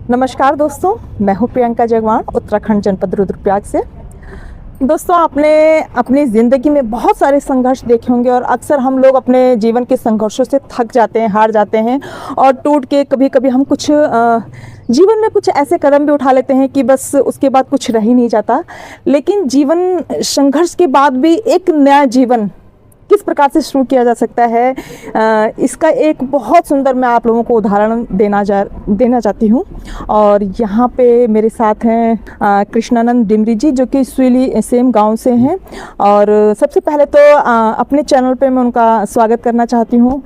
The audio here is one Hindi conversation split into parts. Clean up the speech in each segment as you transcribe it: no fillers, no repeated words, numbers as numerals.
नमस्कार दोस्तों, मैं हूं प्रियंका जगवान, उत्तराखंड जनपद रुद्रप्रयाग से। दोस्तों, आपने अपनी ज़िंदगी में बहुत सारे संघर्ष देखे होंगे और अक्सर हम लोग अपने जीवन के संघर्षों से थक जाते हैं, हार जाते हैं और टूट के कभी कभी हम कुछ जीवन में कुछ ऐसे कदम भी उठा लेते हैं कि बस उसके बाद कुछ रह ही नहीं जाता। लेकिन जीवन संघर्ष के बाद भी एक नया जीवन किस प्रकार से शुरू किया जा सकता है, इसका एक बहुत सुंदर मैं आप लोगों को उदाहरण देना चाहती हूँ। और यहाँ पे मेरे साथ हैं कृष्णानंद डिमरी जी, जो कि सुईली सेम गांव से हैं। और सबसे पहले तो अपने चैनल पे मैं उनका स्वागत करना चाहती हूँ।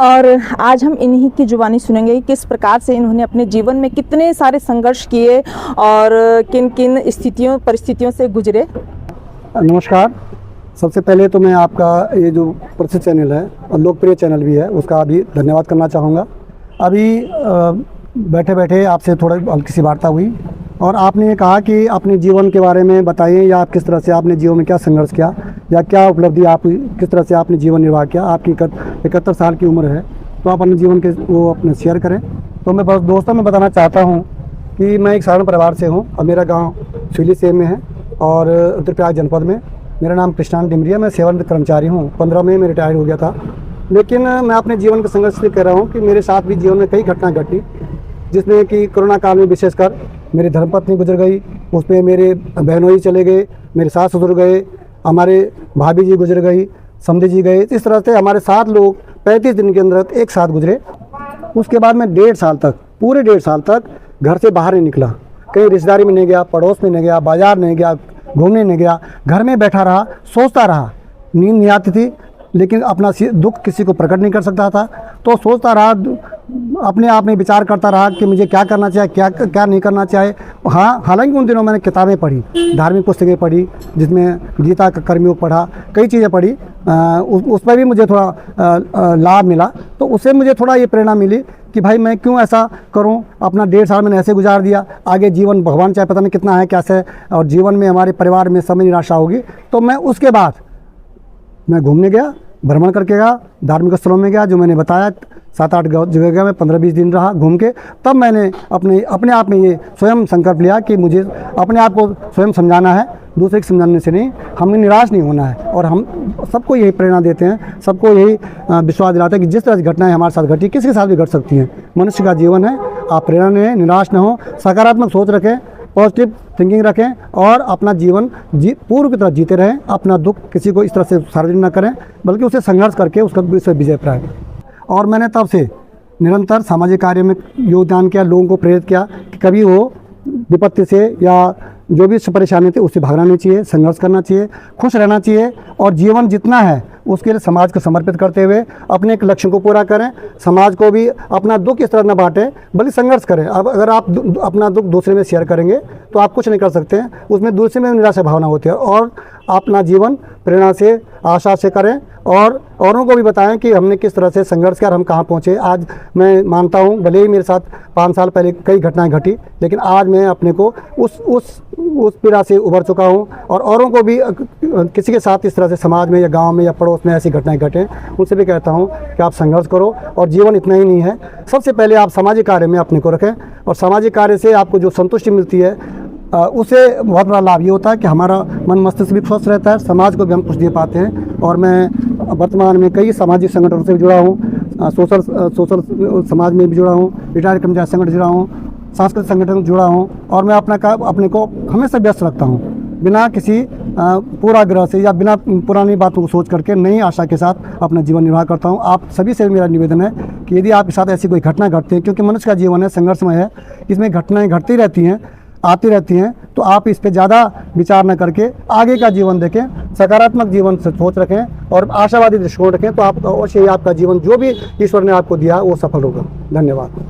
और आज हम इन्हीं की जुबानी सुनेंगे कि किस प्रकार से इन्होंने अपने जीवन में कितने सारे संघर्ष किए और किन किन परिस्थितियों से गुजरे। नमस्कार। सबसे पहले तो मैं आपका ये जो प्रसिद्ध चैनल है और लोकप्रिय चैनल भी है, उसका अभी धन्यवाद करना चाहूँगा। अभी बैठे बैठे आपसे थोड़ा हल्की सी वार्ता हुई और आपने ये कहा कि अपने जीवन के बारे में बताइए, या आप किस तरह से आपने जीवन में क्या संघर्ष किया या क्या उपलब्धि आप किस तरह से आपने जीवन निर्वाह किया। आपकी 71 साल की उम्र है, तो आप अपने जीवन के वो अपने शेयर करें। तो मैं बस दोस्तों में बताना चाहता हूँ कि मैं एक साधारण परिवार से हूँ और मेरा गाँव सुईली सेम में है और रुद्रप्रयाग जनपद में। मेरा नाम कृष्णानंद डिमरी है, मैं सेवानिवृत्त कर्मचारी हूँ। 15 में मैं रिटायर हो गया था। लेकिन मैं अपने जीवन के संघर्ष से कह रहा हूँ कि मेरे साथ भी जीवन में कई घटनाएं घटी, जिसमें कि कोरोना काल में विशेषकर मेरी धर्मपत्नी गुजर गई, उसमें मेरे बहनोई चले गए, मेरे सास ससुर गए, हमारे भाभी जी गुजर गई, समधी जी गए। इस तरह से हमारे 7 लोग 35 दिन के अंदर एक साथ गुजरे। उसके बाद मैं 1.5 साल तक, पूरे 1.5 साल तक घर से बाहर नहीं निकला। कहीं रिश्तेदारी में नहीं गया, पड़ोस में नहीं गया, बाजार नहीं गया, घूमने नहीं गया, घर में बैठा रहा, सोचता रहा। नींद नहीं आती थी, लेकिन अपना दुख किसी को प्रकट नहीं कर सकता था, तो सोचता रहा, अपने आप में विचार करता रहा कि मुझे क्या करना चाहिए, क्या नहीं करना चाहिए। हाँ, हालांकि उन दिनों मैंने किताबें पढ़ी, धार्मिक पुस्तकें पढ़ी, जिसमें गीता का कर्मयोग पढ़ा, कई चीज़ें पढ़ी। उस पर भी मुझे थोड़ा लाभ मिला, तो उससे मुझे थोड़ा ये प्रेरणा मिली कि भाई मैं क्यों ऐसा करूं। अपना 1.5 साल मैंने ऐसे गुजार दिया, आगे जीवन भगवान चाहे पता नहीं कितना है, कैसे, और जीवन में हमारे परिवार में समय निराशा होगी। तो मैं उसके बाद मैं घूमने गया, भ्रमण करके गया, धार्मिक स्थलों में गया, जो मैंने बताया 7-8 जगह गया मैं, 15-20 दिन रहा घूम के। तब मैंने अपने आप में ये स्वयं संकल्प लिया कि मुझे अपने आप को स्वयं समझाना है, दूसरे के समझाने से नहीं। हमें निराश नहीं होना है, और हम सबको यही प्रेरणा देते हैं, सबको यही विश्वास दिलाते हैं कि जिस तरह की घटनाएं हमारे साथ घटी, किसी के साथ भी घट सकती हैं। मनुष्य का जीवन है, आप प्रेरणा लें, निराश न हो, सकारात्मक सोच रखें, पॉजिटिव थिंकिंग रखें और अपना जीवन पूर्व की तरह जीते रहें। अपना दुख किसी को इस तरह से सार्वजनिक न करें, बल्कि उसे संघर्ष करके उसका विजय पाएं। और मैंने तब से निरंतर सामाजिक कार्य में योगदान किया, लोगों को प्रेरित किया कि कभी वो विपत्ति से या जो भी परेशानी थी उससे भागना नहीं चाहिए, संघर्ष करना चाहिए, खुश रहना चाहिए, और जीवन जितना है उसके लिए समाज को समर्पित करते हुए अपने एक लक्ष्य को पूरा करें। समाज को भी अपना दुख इस तरह न बांटें, बल्कि संघर्ष करें। अब अगर आप अपना दुख दूसरे में शेयर करेंगे तो आप कुछ नहीं कर सकते हैं, उसमें दूसरे में निराशा भावना होती है। और अपना जीवन प्रेरणा से, आशा से करें, और औरों को भी बताएं कि हमने किस तरह से संघर्ष कर हम कहाँ पहुँचे। आज मैं मानता हूँ, भले ही मेरे साथ 5 साल पहले कई घटनाएं घटी, लेकिन आज मैं अपने को उस पीड़ा से उभर चुका हूँ। और औरों को भी, किसी के साथ इस तरह से समाज में या गांव में या पड़ोस में ऐसी घटनाएं घटें, उनसे भी कहता हूँ कि आप संघर्ष करो। और जीवन इतना ही नहीं है, सबसे पहले आप सामाजिक कार्य में अपने को रखें, और सामाजिक कार्य से आपको जो संतुष्टि मिलती है उससे बहुत बड़ा लाभ ये होता है कि हमारा मन मस्तिष्क भी स्वस्थ रहता है, समाज को भी हम कुछ दे पाते हैं। और मैं वर्तमान में कई सामाजिक संगठनों से भी जुड़ा हूँ, सोशल समाज में भी जुड़ा हूँ, रिटायर्ड कर्मचारी संगठन जुड़ा हूँ, सांस्कृतिक संगठन जुड़ा हूँ। और मैं अपने को हमेशा व्यस्त रखता हूँ, बिना किसी पूर्वाग्रह से या बिना पुरानी बातों को सोच करके नई आशा के साथ अपना जीवन निर्वाह करता हूँ। आप सभी से मेरा निवेदन है कि यदि आपके साथ ऐसी कोई घटना घटती है, क्योंकि मनुष्य का जीवन है, संघर्षमय है, इसमें घटनाएं घटती रहती हैं, आती रहती हैं, तो आप इस पे ज़्यादा विचार न करके आगे का जीवन देखें, सकारात्मक जीवन से सोच रखें और आशावादी दृष्टिकोण रखें, तो आप अवश्य ही आपका जीवन जो भी ईश्वर ने आपको दिया वो सफल होगा। धन्यवाद।